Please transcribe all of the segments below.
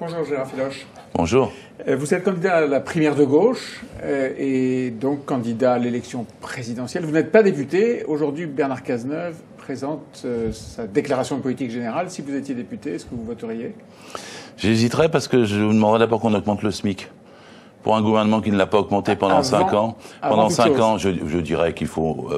Bonjour Gérard Filoche. Bonjour. Vous êtes candidat à la primaire de gauche et donc candidat à l'élection présidentielle. Vous n'êtes pas député. Aujourd'hui, Bernard Cazeneuve présente sa déclaration de politique générale. Si vous étiez député, est-ce que vous voteriez? J'hésiterais parce que je vous demanderais d'abord qu'on augmente le SMIC. Pour un gouvernement qui ne l'a pas augmenté pendant 5 ans, je dirais qu'il faut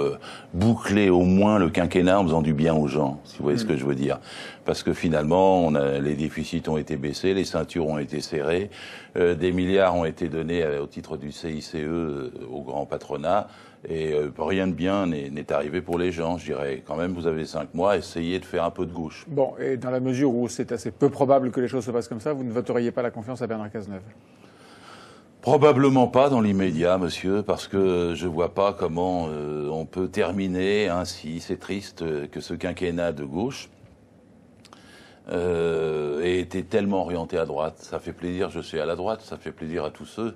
boucler au moins le quinquennat en faisant du bien aux gens, si vous voyez ce que je veux dire. Parce que finalement, les déficits ont été baissés, les ceintures ont été serrées, des milliards ont été donnés au titre du CICE au grand patronat, et rien de bien n'est arrivé pour les gens. Je dirais quand même, vous avez 5 mois, essayez de faire un peu de gauche. Bon, et dans la mesure où c'est assez peu probable que les choses se passent comme ça, vous ne voteriez pas la confiance à Bernard Cazeneuve? Probablement pas dans l'immédiat, monsieur, parce que je vois pas comment on peut terminer ainsi. C'est triste que ce quinquennat de gauche ait été tellement orienté à droite. Ça fait plaisir, je suis à la droite, ça fait plaisir à tous ceux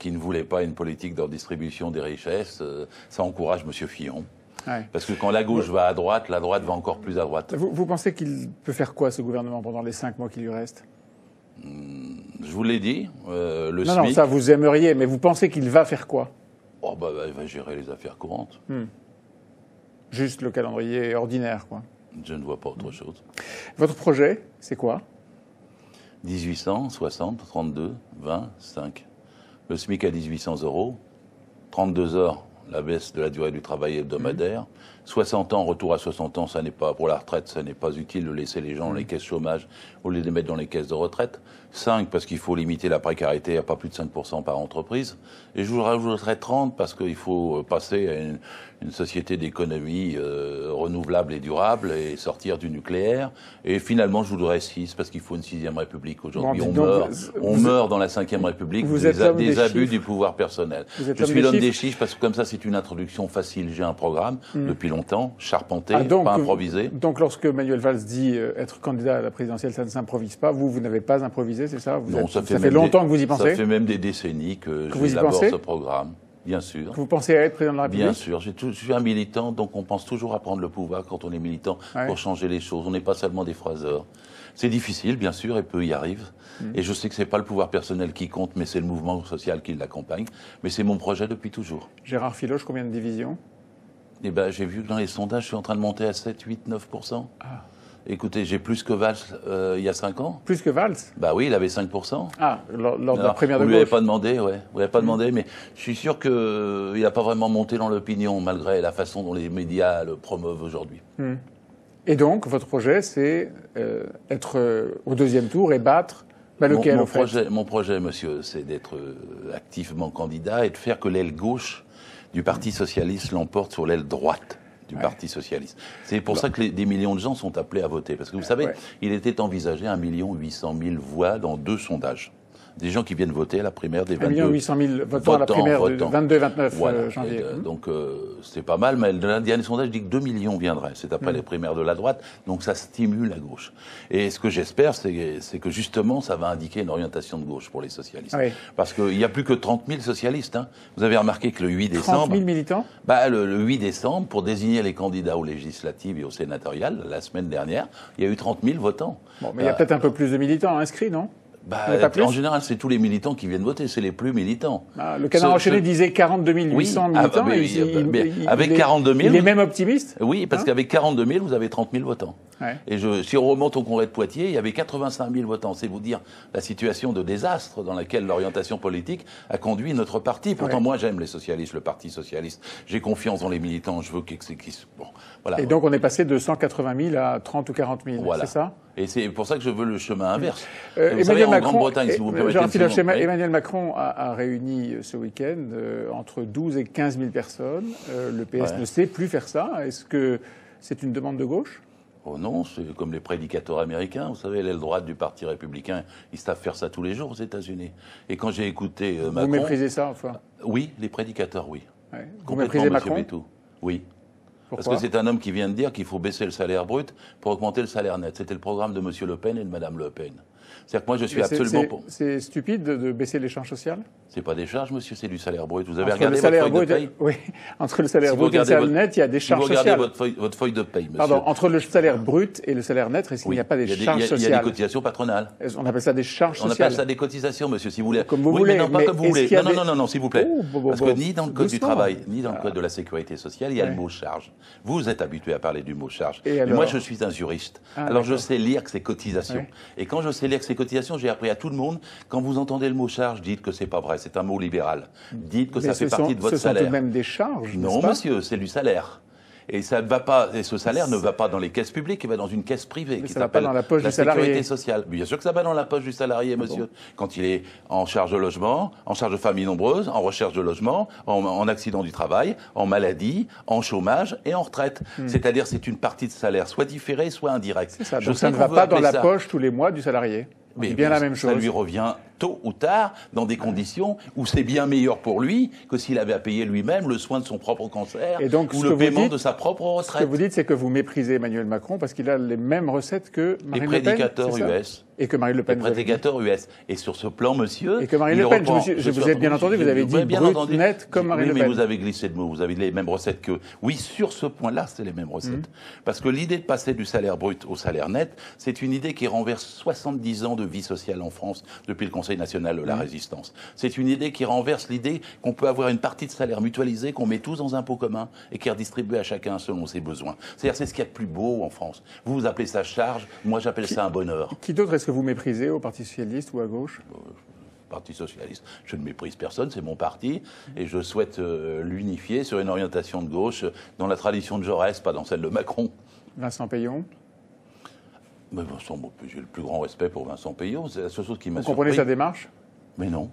qui ne voulaient pas une politique de redistribution des richesses. Ça encourage monsieur Fillon. Ouais. Parce que quand la gauche va à droite, la droite va encore plus à droite. Vous pensez qu'il peut faire quoi, ce gouvernement, pendant les 5 mois qui lui restent? Je vous l'ai dit, le SMIC... Non, ça vous aimeriez, mais vous pensez qu'il va faire quoi? Oh, il va gérer les affaires courantes. Juste le calendrier ordinaire, quoi. Je ne vois pas autre chose. Votre projet, c'est quoi? 1800, 60, 32, 20, 5. Le SMIC à 1800 €, 32 heures, la baisse de la durée du travail hebdomadaire. 60 ans, retour à 60 ans, ça n'est pas, pour la retraite, ça n'est pas utile de laisser les gens dans les caisses chômage au lieu de les mettre dans les caisses de retraite. 5, parce qu'il faut limiter la précarité à pas plus de 5% par entreprise. Et je vous rajouterai 30, parce qu'il faut passer à une société d'économie renouvelable et durable et sortir du nucléaire. Et finalement, je vous donnerai 6, parce qu'il faut une 6e République. Aujourd'hui, on meurt dans la 5e République des abus du pouvoir personnel. Je suis l'homme des chiffres, parce que comme ça, c'est une introduction facile. J'ai un programme depuis longtemps, charpenté, pas improvisé. Donc lorsque Manuel Valls dit être candidat à la présidentielle, ça ne s'improvise pas. Vous n'avez pas improvisé, c'est ça? Ça fait longtemps que vous y pensez? Ça fait même des décennies que j'élabore ce programme. Bien sûr. Vous pensez à être président de la République? Bien sûr. Je suis un militant, donc on pense toujours à prendre le pouvoir quand on est militant pour changer les choses. On n'est pas seulement des phraseurs. C'est difficile, bien sûr, et peu y arrivent. Et je sais que c'est pas le pouvoir personnel qui compte, mais c'est le mouvement social qui l'accompagne. Mais c'est mon projet depuis toujours. Gérard Filoche, combien de divisions? Eh ben, j'ai vu que dans les sondages, je suis en train de monter à 7, 8, 9%. Ah. Écoutez, j'ai plus que Valls il y a 5 ans. Plus que Valls? Bah oui, il avait 5%. Ah, lors de la première de gauche. Vous ne l'avez pas demandé, ouais. Vous l'avez pas demandé, mais je suis sûr qu'il n'a pas vraiment monté dans l'opinion, malgré la façon dont les médias le promeuvent aujourd'hui. Et donc, votre projet, c'est être au 2e tour et battre lequel, mon projet, monsieur, c'est d'être activement candidat et de faire que l'aile gauche du Parti socialiste l'emporte sur l'aile droite du Parti socialiste. C'est pour ça que des millions de gens sont appelés à voter. Parce que vous savez, il était envisagé 1 800 000 voix dans 2 sondages. Des gens qui viennent voter à la primaire des 22... 1 800 000 votants à la primaire du 22-29 janvier. Donc c'est pas mal, mais le dernier sondage dit que 2 millions viendraient. C'est après les primaires de la droite, donc ça stimule la gauche. Et ce que j'espère, c'est que justement, ça va indiquer une orientation de gauche pour les socialistes. Parce qu'il n'y a plus que 30 000 socialistes. Hein. Vous avez remarqué que le 8 décembre... 30 000 militants le 8 décembre, pour désigner les candidats aux législatives et aux sénatoriales, la semaine dernière, il y a eu 30 000 votants. Bon, mais il y a peut-être un peu plus de militants inscrits, non? En général, c'est tous les militants qui viennent voter, c'est les plus militants. Le Canard enchaîné disait 42 800 militants. Avec 42 000... Il est même optimiste? Oui, parce qu'avec 42 000, vous avez 30 000 votants. Et si on remonte au congrès de Poitiers, il y avait 85 000 votants. C'est vous dire la situation de désastre dans laquelle l'orientation politique a conduit notre parti. Pourtant, moi, j'aime les socialistes, le Parti socialiste. J'ai confiance dans les militants. Je veux qu'ils... Bon, voilà. Et donc, on est passé de 180 000 à 30 ou 40 000, c'est ça? Et c'est pour ça que je veux le chemin inverse. Vous savez, en Grande-Bretagne, si vous me permettez... Emmanuel Macron a réuni ce week-end entre 12 et 15 000 personnes. Le PS ne sait plus faire ça. Est-ce que c'est une demande de gauche? Oh non, c'est comme les prédicateurs américains. Vous savez, l'aile droite du Parti républicain, ils savent faire ça tous les jours aux États-Unis. Et quand j'ai écouté Macron... Vous méprisez ça, enfin? Oui, les prédicateurs, oui. Vous méprisez Macron? Bétou. Oui. Pourquoi? Parce que c'est un homme qui vient de dire qu'il faut baisser le salaire brut pour augmenter le salaire net. C'était le programme de M. Le Pen et de Mme Le Pen. C'est-à-dire que moi, je suis absolument pour... C'est stupide de baisser les charges sociales? C'est pas des charges, monsieur, c'est du salaire brut. Vous avez Entre regardé le salaire votre feuille de brut, paye? oui, entre le salaire brut et le salaire net, il y a des charges sociales. Si vous regardez votre feuille de paye, monsieur. Pardon, entre le salaire brut et le salaire net, est-ce qu'il n'y a pas des charges sociales? Il y a des cotisations patronales. On appelle ça des charges sociales. On appelle ça des cotisations, monsieur, si vous voulez. Comme vous voulez. Mais non, pas comme vous voulez. Non, s'il vous plaît. Parce que ni dans le code du travail, ni dans le code de la sécurité sociale, il y a le mot charge. Vous êtes habitué à parler du mot charge. Mais moi, je suis un juriste. Alors, je sais lire que c'est cotisation. Et quand je sais lire que c'est cotisation, j'ai appris à tout le monde, quand vous entendez le mot charge, dites que c'est pas vrai, c'est un mot libéral. Dites que ça fait partie de votre salaire. Ce sont tout de même des charges, non, monsieur, c'est du salaire. Et ça ne va pas, et ce salaire ne va pas dans les caisses publiques, il va dans une caisse privée qui s'appelle la sécurité sociale. Bien sûr que ça va dans la poche du salarié, monsieur. Quand il est en charge de logement, en charge de famille nombreuse, en recherche de logement, en accident du travail, en maladie, en chômage et en retraite. C'est-à-dire, c'est une partie de salaire, soit différée, soit indirecte. C'est ça. Donc ça ne va pas dans la poche tous les mois du salarié. Mais bien la même chose. Ça lui revient tôt ou tard, dans des conditions où c'est bien meilleur pour lui que s'il avait à payer lui-même le soin de son propre cancer ou le paiement de sa propre retraite. Ce que vous dites, c'est que vous méprisez Emmanuel Macron parce qu'il a les mêmes recettes que Marine Le Pen. Les prédicateurs US. Et que Marine Le Pen. Les prédicateurs US. Et sur ce plan, monsieur... Et que Marine Le Pen, je vous ai bien entendu, vous avez dit brut, net, comme Marine Le Pen. Oui, mais vous avez glissé de mots, vous avez les mêmes recettes que... Oui, sur ce point-là, c'est les mêmes recettes. Parce que l'idée de passer du salaire brut au salaire net, c'est une idée qui renverse 70 ans de vie sociale en France depuis le Conseil national de la Résistance. C'est une idée qui renverse l'idée qu'on peut avoir une partie de salaire mutualisée qu'on met tous dans un pot commun et qui est redistribuée à chacun selon ses besoins. C'est-à-dire c'est ce qu'il y a de plus beau en France. Vous appelez ça charge, moi j'appelle ça un bonheur. Qui d'autre est-ce que vous méprisez au Parti Socialiste ou à gauche? Parti Socialiste, je ne méprise personne, c'est mon parti, et je souhaite l'unifier sur une orientation de gauche dans la tradition de Jaurès, pas dans celle de Macron. Vincent Peillon? Mais Vincent, j'ai le plus grand respect pour Vincent Peillon, c'est la seule chose qui m'a surpris. Vous comprenez sa démarche? Mais non.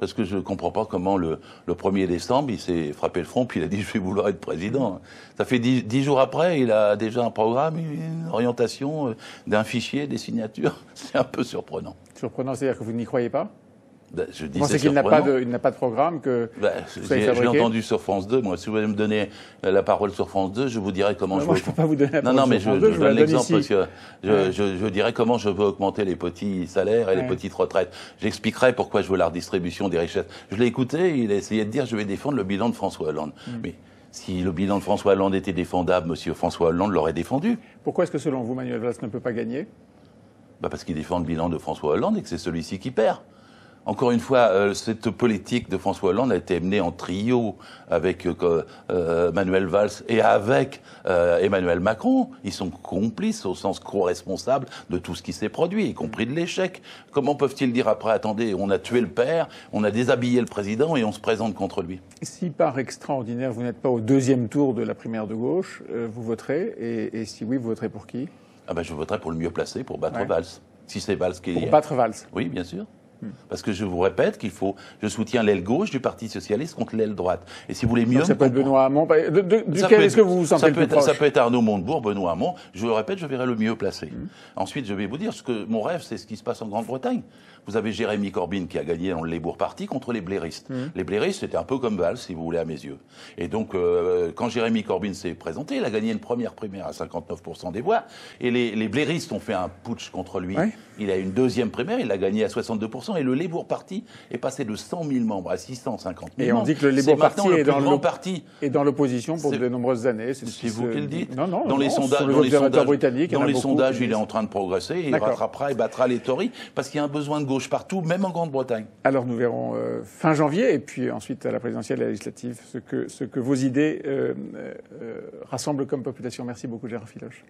Parce que je ne comprends pas comment le 1er décembre, il s'est frappé le front, puis il a dit « je vais vouloir être président ». Ça fait 10 jours après, il a déjà un programme, une orientation, d'un fichier, des signatures. C'est un peu surprenant. Surprenant, c'est-à-dire que vous n'y croyez pas? Je dis pensez qu'il n'a pas de programme que je l'ai entendu sur France 2. Moi, si vous voulez me donner la parole sur France 2, je vous dirai comment je peux pas vous donner la parole non, mais sur France 2, je donne l'exemple parce que je dirai comment je veux augmenter les petits salaires et les petites retraites. J'expliquerai pourquoi je veux la redistribution des richesses. Je l'ai écouté, il a essayé de dire je vais défendre le bilan de François Hollande. Mais si le bilan de François Hollande était défendable, monsieur François Hollande l'aurait défendu. Pourquoi est-ce que selon vous, Manuel Valls ne peut pas gagner? Parce qu'il défend le bilan de François Hollande et que c'est celui-ci qui perd. Encore une fois, cette politique de François Hollande a été menée en trio avec Manuel Valls et avec Emmanuel Macron. Ils sont complices au sens co-responsable de tout ce qui s'est produit, y compris de l'échec. Comment peuvent-ils dire après, attendez, on a tué le père, on a déshabillé le président et on se présente contre lui? Si par extraordinaire, vous n'êtes pas au deuxième tour de la primaire de gauche, vous voterez, et si oui, vous voterez pour qui? Je voterai pour le mieux placé, pour battre Valls. Si c'est Valls qui est... Pour battre Valls? Oui, bien sûr. Parce que je vous répète je soutiens l'aile gauche du Parti Socialiste contre l'aile droite. Et si vous voulez mieux... Donc ça peut être Benoît Hamon. Duquel est-ce que vous vous sentez le plus proche? Ça peut être Arnaud Montebourg, Benoît Hamon. Je vous le répète, je verrai le mieux placé. Ensuite, je vais vous dire, mon rêve, c'est ce qui se passe en Grande-Bretagne. Vous avez Jérémy Corbyn qui a gagné dans le Labour Party contre les blairistes. Les blairistes, c'était un peu comme Valls, si vous voulez, à mes yeux. Et donc, quand Jérémy Corbyn s'est présenté, il a gagné une première primaire à 59% des voix. Et les blairistes ont fait un putsch contre lui. Il a une deuxième primaire, il a gagné à 62%. Et le Labour Party est passé de 100 000 membres à 650 000 membres. Et on dit que le Labour Party est dans l'opposition pour de nombreuses années. C'est vous qui le dites. Non, dans les sondages, il est en train de progresser. Et il rattrapera et battra les Tories parce qu'il y a un besoin de gauche partout, même en Grande-Bretagne. Alors nous verrons fin janvier et puis ensuite à la présidentielle et à la législative ce que vos idées rassemblent comme population. Merci beaucoup Gérard Filoche.